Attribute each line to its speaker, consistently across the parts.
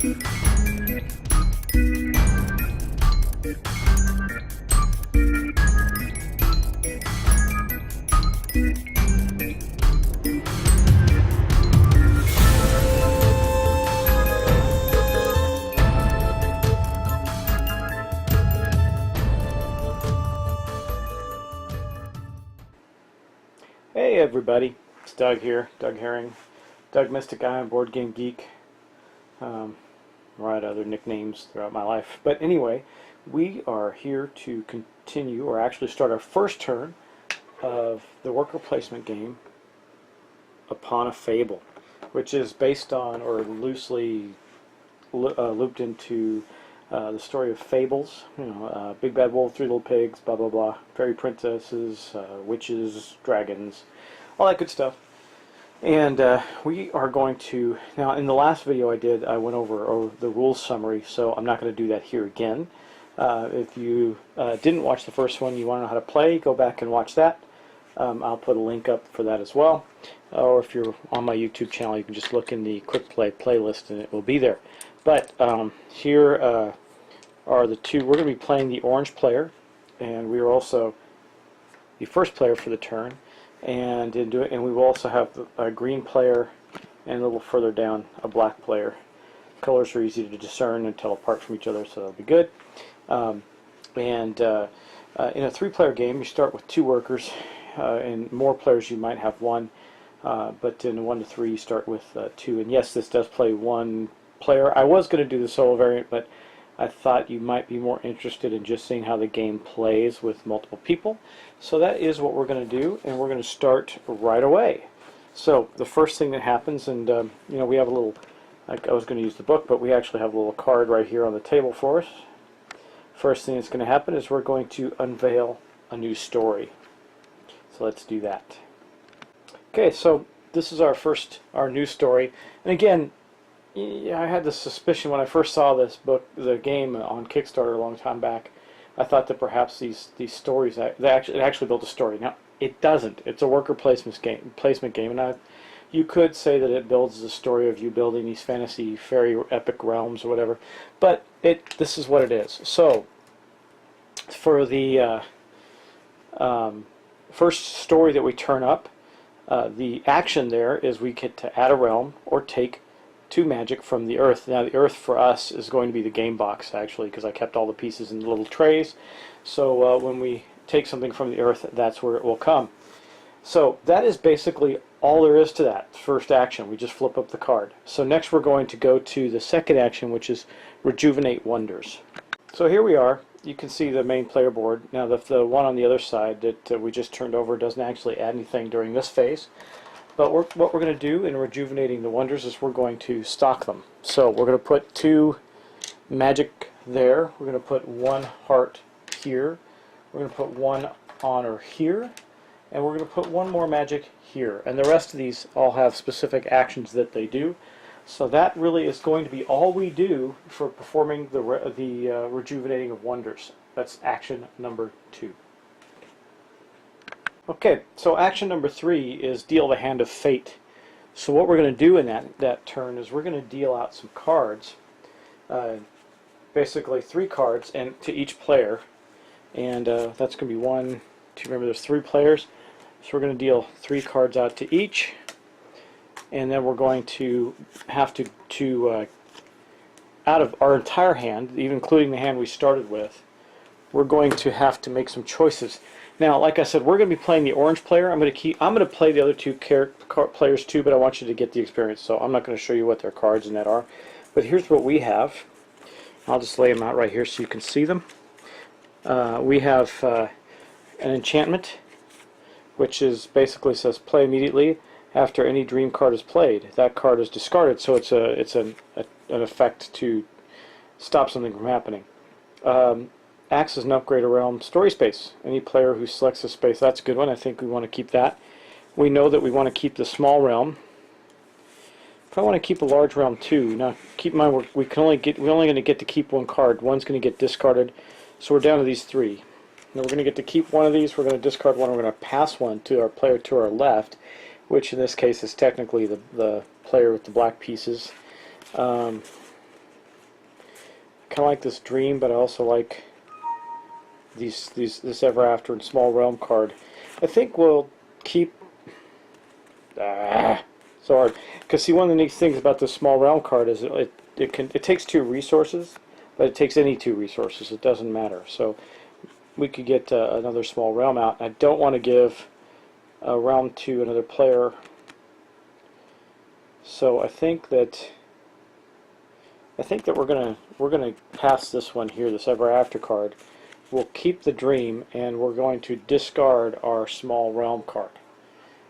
Speaker 1: Hey everybody, it's Doug here, Doug Herring, Doug Mystic Guy on Board Game Geek. Right, other nicknames throughout my life. But anyway, we are here to continue, or actually start our first turn of the worker placement game, Upon a Fable, which is based on, or loosely looped into the story of fables. Big Bad Wolf, Three Little Pigs, blah blah blah, fairy princesses, witches, dragons, all that good stuff. And we are going to, now in the last video I went over the rules summary, so I'm not going to do that here again. If you didn't watch the first one, you want to know how to play, go back and watch that. I'll put a link up for that as well. Or if you're on my YouTube channel, you can just look in the Quickplay playlist and it will be there. But here are the two. We're going to be playing the orange player, and we are also the first player for the turn. And we will also have a green player, and a little further down a black player. Colors are easy to discern and tell apart from each other, so that'll be good. In a three-player game, you start with two workers. In more players, you might have one, but in 1 to 3, you start with two. And yes, this does play one player. I was going to do the solo variant, but I thought you might be more interested in just seeing how the game plays with multiple people. So that is what we're going to do, and we're going to start right away. So the first thing that happens, and we have a little, like I was going to use the book, but we actually have a little card right here on the table for us. First thing that's going to happen is we're going to unveil a new story. So let's do that. Okay, so this is our new story, and again, I had this suspicion when I first saw this book, the game on Kickstarter a long time back. I thought that perhaps these stories, it actually built a story. Now it doesn't. It's a worker placement game, and you could say that it builds the story of you building these fantasy fairy epic realms or whatever. But this is what it is. So for the first story that we turn up, the action there is we get to add a realm or take 2 magic from the earth. Now the earth for us is going to be the game box, actually, because I kept all the pieces in the little trays. So when we take something from the earth, that's where it will come. So that is basically all there is to that first action. We just flip up the card. So next we're going to go to the second action, which is Rejuvenate Wonders. So here we are. You can see the main player board. Now the one on the other side that we just turned over doesn't actually add anything during this phase. But what we're going to do in Rejuvenating the Wonders is we're going to stock them. So we're going to put 2 magic there. We're going to put 1 heart here. We're going to put 1 honor here. And we're going to put 1 more magic here. And the rest of these all have specific actions that they do. So that really is going to be all we do for performing the Rejuvenating of Wonders. That's action number 2. Okay, so action number 3 is Deal the Hand of Fate. So what we're going to do in that turn is we're going to deal out some cards, basically 3 cards and to each player, and that's going to be 1, 2, remember there's 3 players, so we're going to deal 3 cards out to each, and then we're going to have to out of our entire hand, even including the hand we started with, we're going to have to make some choices. Now, like I said, we're going to be playing the orange player. I'm going to play the other 2 players too, but I want you to get the experience, so I'm not going to show you what their cards and that are. But here's what we have. I'll just lay them out right here so you can see them. We have an enchantment, which is basically says play immediately after any dream card is played. That card is discarded, so it's an effect to stop something from happening. Acts as an upgrade a realm story space. Any player who selects a space, that's a good one. I think we want to keep that. We know that we want to keep the small realm. If I want to keep a large realm too, now keep in mind we're only going to get to keep 1 card. One's going to get discarded, so we're down to these 3. Now we're going to get to keep 1 of these. We're going to discard 1. We're going to pass 1 to our player to our left, which in this case is technically the player with the black pieces. kind of like this dream, but I also like this Ever After and Small Realm card. I think we'll keep. So hard. Because see, one of the neat things about the Small Realm card is it takes 2 resources, but it takes any 2 resources. It doesn't matter. So we could get another Small Realm out. I don't want to give a realm to another player. So I think that we're gonna pass this one here, this Ever After card. We'll keep the dream, and we're going to discard our Small Realm card.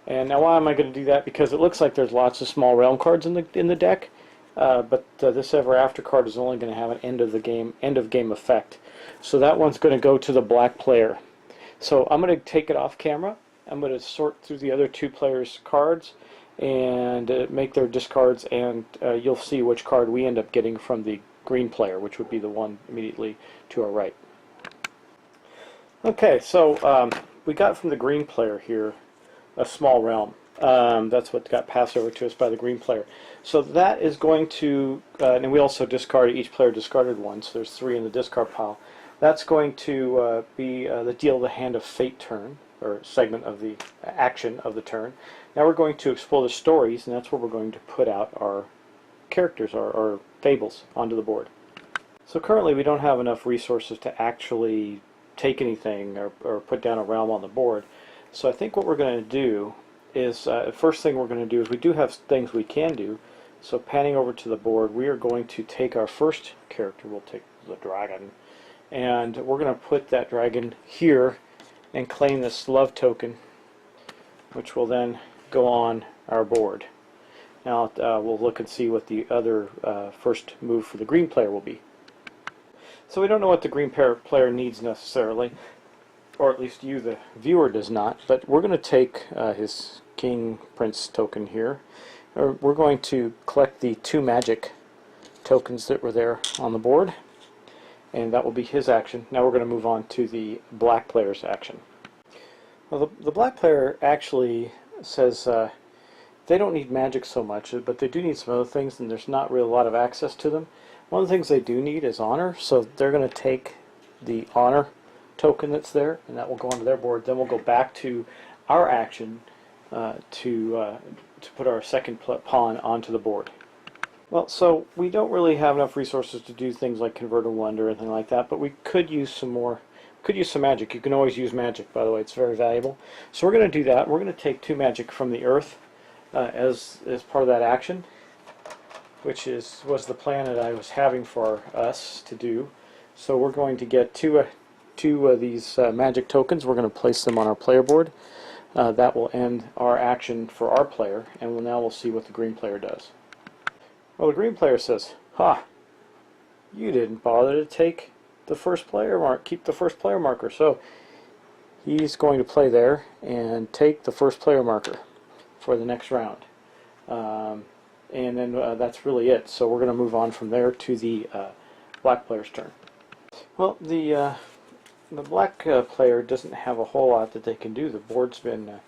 Speaker 1: And now, why am I going to do that? Because it looks like there's lots of Small Realm cards in the deck, but this Ever After card is only going to have an end of game effect. So that one's going to go to the black player. So I'm going to take it off camera. I'm going to sort through the other 2 players' cards and make their discards, and you'll see which card we end up getting from the green player, which would be the one immediately to our right. Okay, so we got from the green player here a Small Realm. That's what got passed over to us by the green player. So that is going to, and we also discarded, each player discarded 1, so there's 3 in the discard pile. That's going to be the deal the Hand of Fate turn, or segment of the action of the turn. Now we're going to explore the stories, and that's where we're going to put out our characters, our fables, onto the board. So currently we don't have enough resources to actually take anything or put down a realm on the board. So I think what we're going to do is, first thing we're going to do is we do have things we can do. So panning over to the board, we are going to take our first character, we'll take the dragon, and we're going to put that dragon here and claim this love token, which will then go on our board. Now we'll look and see what the other first move for the green player will be. So we don't know what the green player needs necessarily, or at least you, the viewer, does not, but we're going to take his King Prince token here. We're going to collect the 2 magic tokens that were there on the board, and that will be his action. Now we're going to move on to the black player's action. Well, the black player actually says they don't need magic so much, but they do need some other things, and there's not really a lot of access to them. One of the things they do need is honor, so they're going to take the honor token that's there, and that will go onto their board. Then we'll go back to our action to put our second pawn onto the board. Well, so we don't really have enough resources to do things like Convert a Wonder or anything like that, but we could use some more. Could use some magic. You can always use magic, by the way. It's very valuable. So we're going to do that. We're going to take 2 magic from the earth as part of that action, which was the plan that I was having for us to do. So we're going to get two of these magic tokens. We're going to place them on our player board. That will end our action for our player, and now we'll see what the green player does. Well, the green player says, "Ha! You didn't bother to take the first player keep the first player marker." So he's going to play there and take the first player marker for the next round. And then that's really it. So we're going to move on from there to the black player's turn. Well, the black player doesn't have a whole lot that they can do. The board's been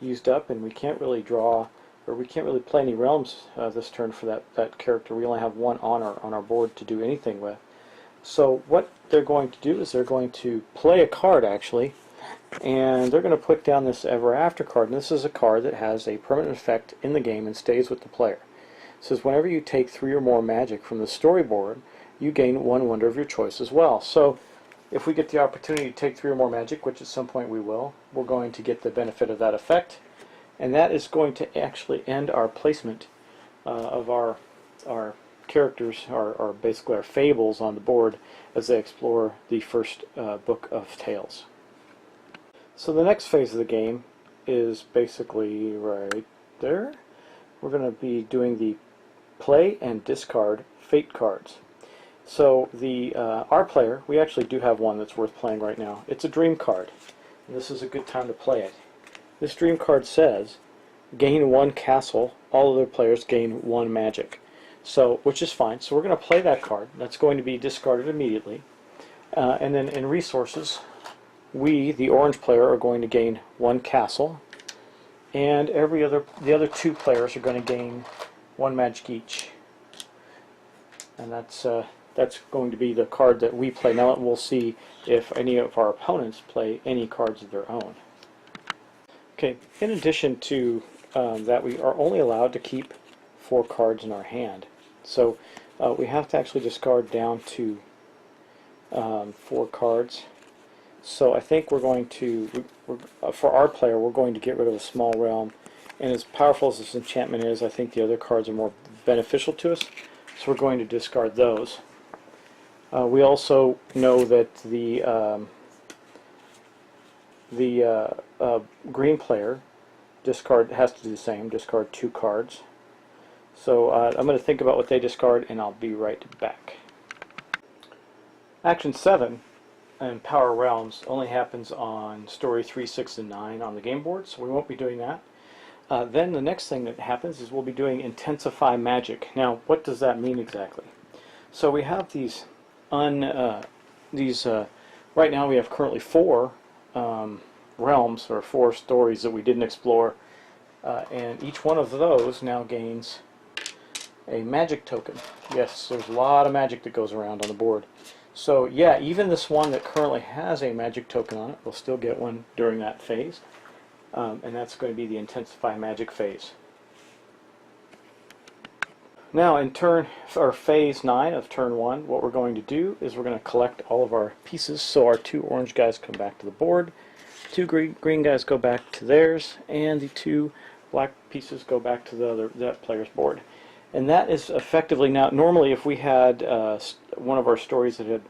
Speaker 1: used up, and we can't really draw, or we can't really play any realms this turn for that character. We only have 1 honor on our board to do anything with. So what they're going to do is they're going to play a card, actually, and they're going to put down this Ever After card. And this is a card that has a permanent effect in the game and stays with the player. It says whenever you take 3 or more magic from the storyboard, you gain 1 wonder of your choice as well. So if we get the opportunity to take 3 or more magic, which at some point we will, we're going to get the benefit of that effect, and that is going to actually end our placement of our characters, or basically our fables, on the board as they explore the first book of tales. So the next phase of the game is basically right there. We're going to be doing the play and discard fate cards. So the our player, we actually do have one that's worth playing right now. It's a dream card, and this is a good time to play it. This dream card says, gain 1 castle, all other players gain 1 magic. So, which is fine. So we're going to play that card. That's going to be discarded immediately. And then in resources, we, the orange player, are going to gain 1 castle, and the other 2 players are going to gain 1 magic each. And that's That's going to be the card that we play. Now we'll see if any of our opponents play any cards of their own. Okay, in addition to that, we are only allowed to keep 4 cards in our hand. So we have to actually discard down to 4 cards. So I think we're going to, for our player, we're going to get rid of a small realm. And as powerful as this enchantment is, I think the other cards are more beneficial to us. So we're going to discard those. We also know that the green player has to do the same, discard 2 cards. So I'm going to think about what they discard, and I'll be right back. Action 7 and Power Realms only happens on Story 3, 6, and 9 on the game board, so we won't be doing that. Then the next thing that happens is we'll be doing Intensify Magic. Now, what does that mean exactly? So we have these, right now we have currently 4 realms, or 4 stories that we didn't explore, and each one of those now gains a magic token. Yes, there's a lot of magic that goes around on the board. So yeah, even this one that currently has a magic token on it will still get one during that phase, and that's going to be the Intensify Magic phase. Now in phase 9 of turn 1, what we're going to do is we're going to collect all of our pieces. So our 2 orange guys come back to the board, 2 green guys go back to theirs, and the 2 black pieces go back to that player's board. And that is effectively, now normally if we had one of our stories that had,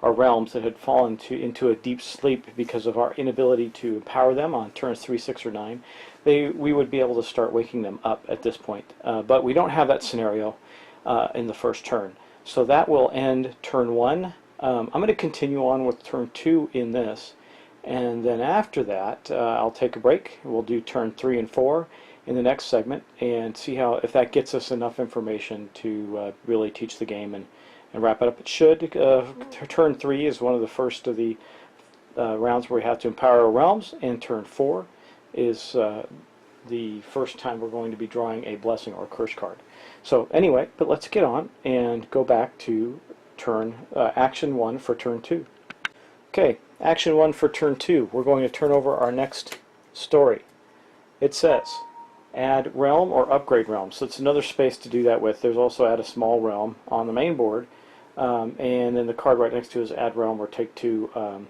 Speaker 1: our realms that had fallen into a deep sleep because of our inability to empower them on turns 3, 6, or 9, we would be able to start waking them up at this point. But we don't have that scenario in the first turn. So that will end turn 1. I'm going to continue on with turn 2 in this, and then after that I'll take a break. We'll do turn 3 and 4 in the next segment and see if that gets us enough information to really teach the game and wrap it up. It should. Turn 3 is one of the first of the rounds where we have to empower our realms, and turn 4 is the first time we're going to be drawing a blessing or curse card. So anyway, but let's get on and go back to action 1 for turn 2. Okay, action 1 for turn 2. We're going to turn over our next story. It says add realm or upgrade realm. So it's another space to do that with. There's also add a small realm on the main board, and then the card right next to it is add realm or take 2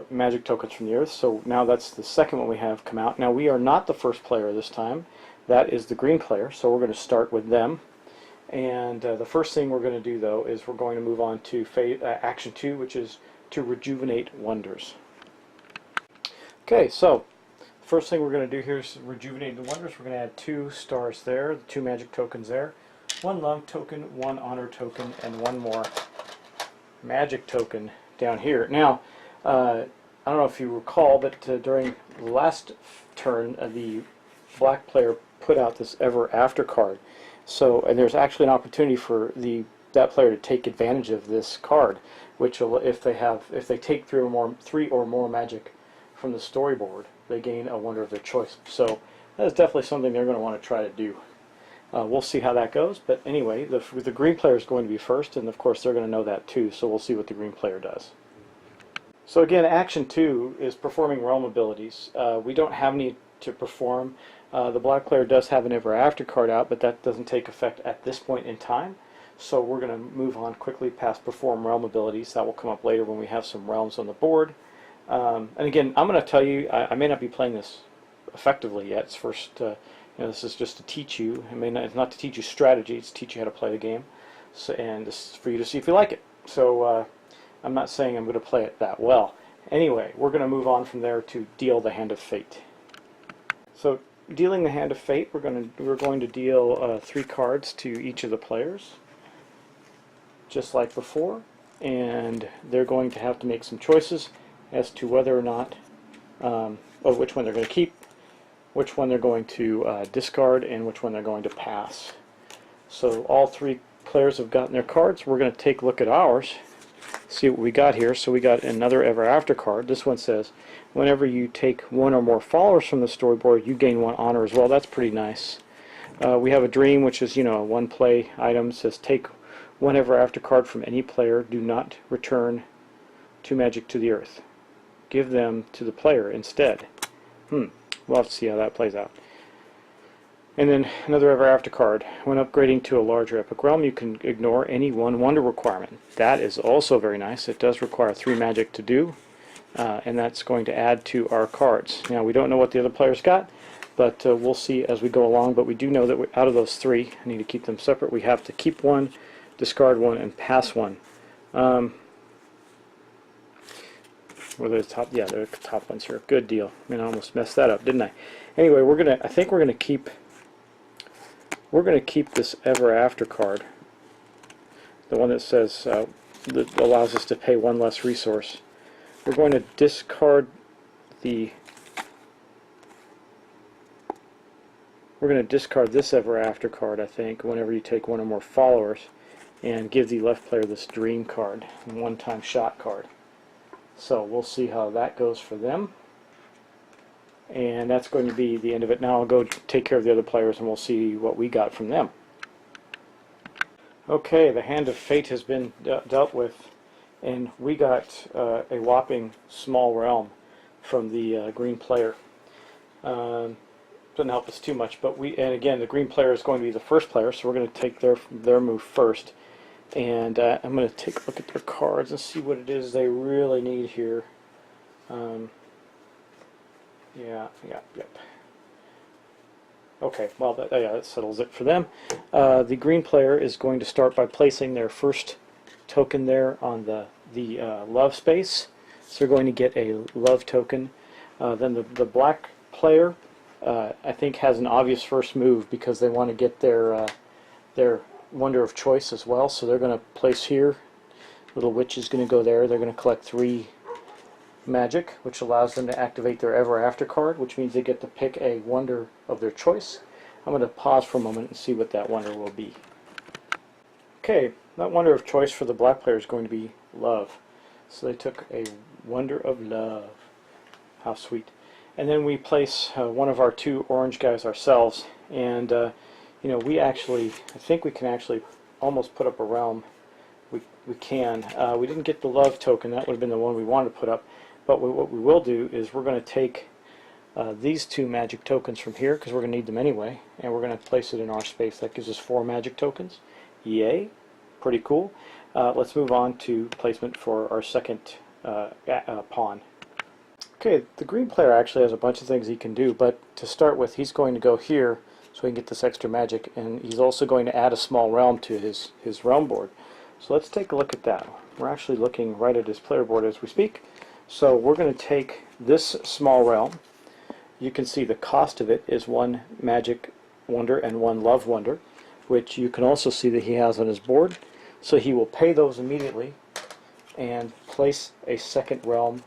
Speaker 1: magic tokens from the earth. So now that's the second one we have come out. Now we are not the first player this time. That is the green player, so we're going to start with them. And the first thing we're going to do, though, is we're going to move on to action 2, which is to rejuvenate wonders. Okay, so first thing we're going to do here is rejuvenate the wonders. We're going to add 2 stars there, 2 magic tokens there, 1 love token, 1 honor token, and 1 more magic token down here. Now, I don't know if you recall, but during the last turn, the black player put out this Ever After card. So, and there's actually an opportunity for that player to take advantage of this card, which will, if they take 3 or more magic from the storyboard, they gain a wonder of their choice. So that is definitely something they're going to want to try to do. We'll see how that goes, but anyway, the green player is going to be first, and of course they're going to know that too, so we'll see what the green player does. So again, action 2 is performing realm abilities. We don't have any to perform. The black player does have an Ever After card out, but that doesn't take effect at this point in time. So we're going to move on quickly past perform realm abilities. That will come up later when we have some realms on the board. And again, I'm going to tell you, I may not be playing this effectively yet. It's first, this is just to teach you. It's not to teach you strategy. It's to teach you how to play the game, and this is for you to see if you like it. So I'm not saying I'm going to play it that well. Anyway, we're going to move on from there to deal the Hand of Fate. So dealing the Hand of Fate, we're going to deal 3 cards to each of the players, just like before, and they're going to have to make some choices as to whether or not, which one they're going to keep, which one they're going to discard, and which one they're going to pass. So all 3 players have gotten their cards. We're going to take a look at ours, see what we got here. So we got another Ever After card. This one says, whenever you take 1 or more followers from the storyboard, you gain 1 honor as well. That's pretty nice. We have a dream, which is, a 1 play item. It says take one ever after card from any player. Do not return 2 magic to the earth. Give them to the player instead. We'll have to see how that plays out. And then another ever after card. When upgrading to a larger epic realm, you can ignore any 1 wonder requirement. That is also very nice. It does require 3 magic to do, and that's going to add to our cards. Now, we don't know what the other players got, but we'll see as we go along. But we do know that out of those 3, I need to keep them separate. We have to keep 1, discard 1, and pass 1. Were they the top? Yeah, they're the top ones here. Good deal. I mean, I almost messed that up, didn't I? Anyway, I think we're gonna keep this ever after card, the one that says that allows us to pay 1 less resource. We're going to discard the. We're going to discard this ever after card, I think, whenever you take 1 or more followers, and give the left player this dream card, one-time shot card. So we'll see how that goes for them. And that's going to be the end of it. Now I'll go take care of the other players and we'll see what we got from them. Okay, the hand of fate has been dealt with, and we got a whopping small realm from the green player. Doesn't help us too much, but and again, the green player is going to be the first player, so we're going to take their move first. And I'm going to take a look at their cards and see what it is they really need here. Yep. Okay, well, that settles it for them. The green player is going to start by placing their first token there on the love space. So they're going to get a love token. Then the black player, I think, has an obvious first move because they want to get their wonder of choice as well. So they're going to place here. Little witch is going to go there. They're going to collect 3 magic, which allows them to activate their ever after card, which means they get to pick a wonder of their choice. I'm going to pause for a moment and see what that wonder will be. Okay, that wonder of choice for the black player is going to be love. So they took a wonder of love. How sweet. And then we place one of our 2 orange guys ourselves, and you know, I think we can actually almost put up a realm. We can. We didn't get the love token. That would have been the one we wanted to put up. But what we will do is we're going to take these 2 magic tokens from here, because we're going to need them anyway, and we're going to place it in our space. That gives us 4 magic tokens. Yay. Pretty cool. Let's move on to placement for our second pawn. Okay, the green player actually has a bunch of things he can do, but to start with, he's going to go here so he can get this extra magic, and he's also going to add a small realm to his realm board. So let's take a look at that. We're actually looking right at his player board as we speak. So we're going to take this small realm. You can see the cost of it is 1 magic wonder and 1 love wonder, which you can also see that he has on his board. So he will pay those immediately and place a second realm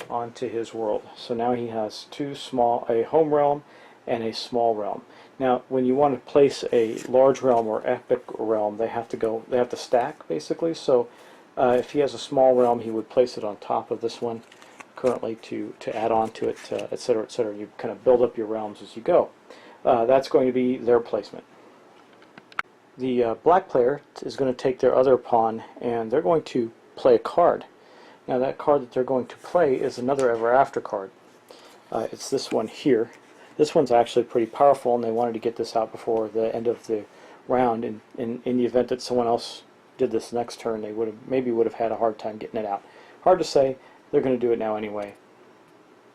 Speaker 1: onto his world. So now he has a home realm and a small realm. Now, when you want to place a large realm or epic realm, they have to stack basically. So if he has a small realm, he would place it on top of this one currently to add on to it, etc., etc. You kind of build up your realms as you go. That's going to be their placement. The black player is going to take their other pawn, and they're going to play a card. Now that card that they're going to play is another ever after card. It's this one here. This one's actually pretty powerful, and they wanted to get this out before the end of the round. In the event that someone else did this next turn, they maybe would have had a hard time getting it out. Hard to say. They're going to do it now anyway,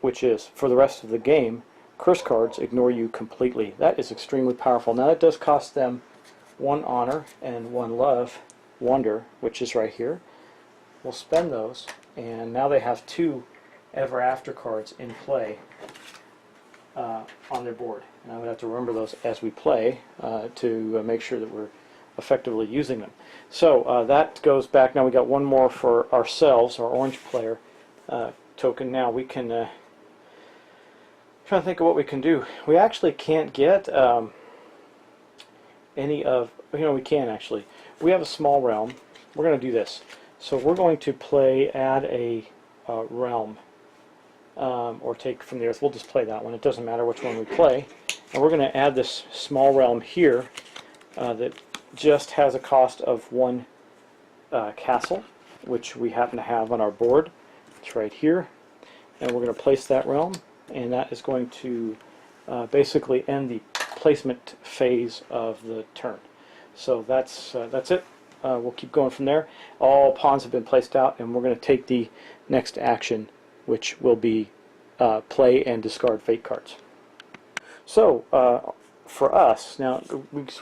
Speaker 1: which is, for the rest of the game, curse cards ignore you completely. That is extremely powerful. Now that does cost them 1 honor and 1 love wonder, which is right here. We'll spend those, and now they have 2 ever after cards in play on their board. And I'm going to have to remember those as we play to make sure that we're effectively using them. So that goes back. Now we got 1 more for ourselves, our orange player token. Now we can trying to think of what we can do. We actually can't get any of, we can actually. We have a small realm. We're going to do this. So we're going to add a realm, or take from the earth. We'll just play that one. It doesn't matter which one we play. And we're going to add this small realm here that just has a cost of one castle, which we happen to have on our board. It's right here, and we're going to place that realm, and that is going to basically end the placement phase of the turn. So that's it. We'll keep going from there. All pawns have been placed out, and we're going to take the next action, which will be play and discard fate cards. So for us, now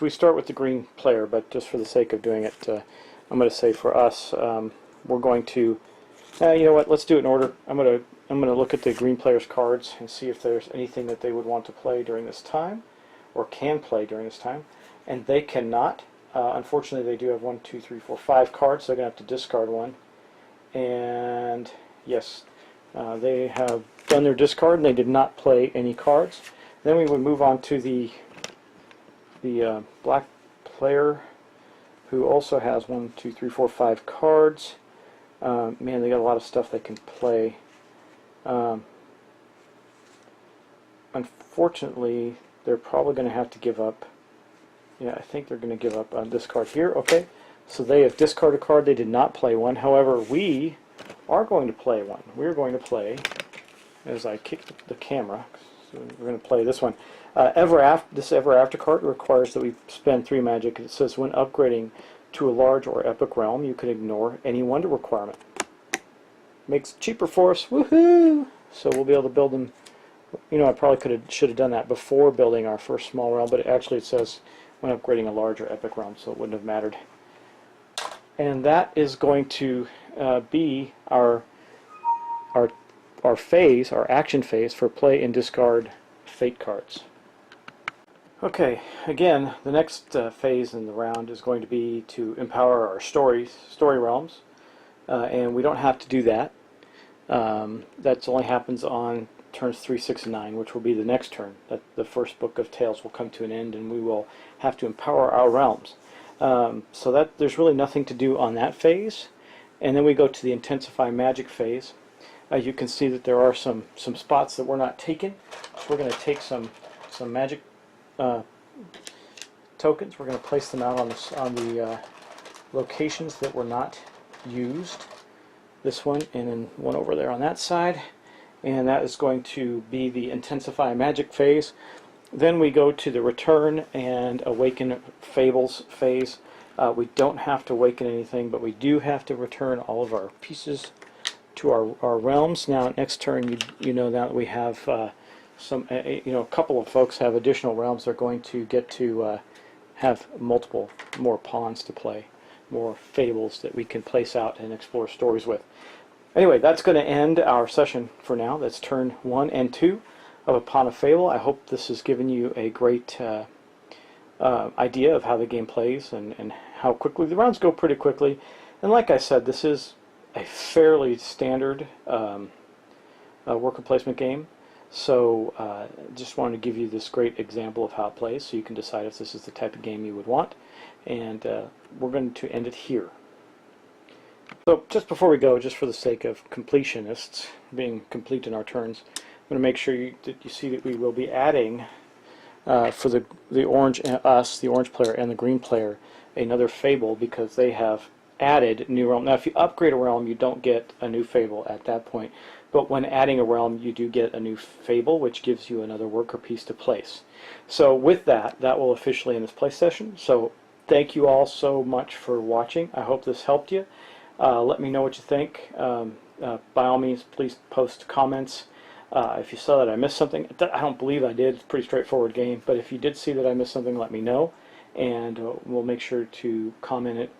Speaker 1: we start with the green player, but just for the sake of doing it, I'm going to say for us, we're going to, you know what, let's do it in order. I'm going to look at the green player's cards and see if there's anything that they would want to play during this time, or can play during this time, and they cannot. Unfortunately, they do have 1, 2, 3, 4, 5 cards, so they're going to have to discard one. And yes, they have done their discard, and they did not play any cards. Then we would move on to the black player, who also has 1, 2, 3, 4, 5 cards. Man, they got a lot of stuff they can play. Unfortunately, they're probably going to have to give up. Yeah, I think they're going to give up on this card here. Okay, so they have discarded a card. They did not play one. However, we are going to play one. We're going to play, as I kick the camera, so we're going to play this one. This Ever After card requires that we spend 3 magic. It says when upgrading to a large or epic realm, you can ignore any wonder requirement. Makes it cheaper for us. Woohoo! So we'll be able to build them. You know, I probably should have done that before building our first small realm, but actually it says when upgrading a larger epic realm, so it wouldn't have mattered. And that is going to be our phase, our action phase for play and discard fate cards. Okay, again, the next phase in the round is going to be to empower our story realms, and we don't have to do that. That only happens on turns 3, 6, and 9, which will be the next turn. That the first book of Tales will come to an end, and we will have to empower our realms. So that there's really nothing to do on that phase. And then we go to the Intensify Magic phase. You can see that there are some spots that we're not taking. So we're going to take some magic tokens. We're going to place them out on the locations that were not used. This one, and then one over there on that side. And that is going to be the Intensify Magic phase. Then we go to the Return and Awaken Fables phase. We don't have to awaken anything, but we do have to return all of our pieces to our realms. Now, next turn, you know now that we have a couple of folks have additional realms, they're going to get to have more pawns to play, more fables that we can place out and explore stories with. Anyway, that's going to end our session for now. That's turn 1 and 2 of Upon a Fable. I hope this has given you a great idea of how the game plays and how quickly the rounds go. Pretty quickly. And like I said, this is a fairly standard worker placement game. So just wanted to give you this great example of how it plays so you can decide if this is the type of game you would want. And we're going to end it here. So just before we go, just for the sake of completionists, being complete in our turns, I'm going to make sure that you see that we will be adding, for the orange the orange player and the green player, another Fable, because they have added new realm. Now if you upgrade a realm, you don't get a new Fable at that point, but when adding a realm, you do get a new Fable, which gives you another worker piece to place. So with that will officially end this play session. So thank you all so much for watching. I hope this helped you. Let me know what you think. By all means, please post comments. If you saw that I missed something, I don't believe I did. It's a pretty straightforward game. But if you did see that I missed something, let me know, and we'll make sure to comment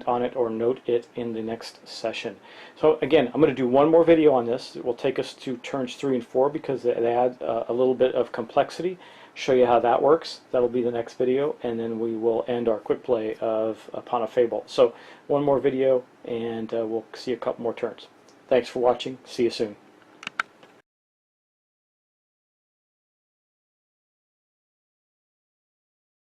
Speaker 1: on it or note it in the next session. So again, I'm going to do one more video on this. It will take us to turns 3 and 4 because it adds a little bit of complexity. Show you how that works. That'll be the next video, and then we will end our quick play of Upon a Fable. So one more video, and we'll see a couple more turns. Thanks for watching. See you soon.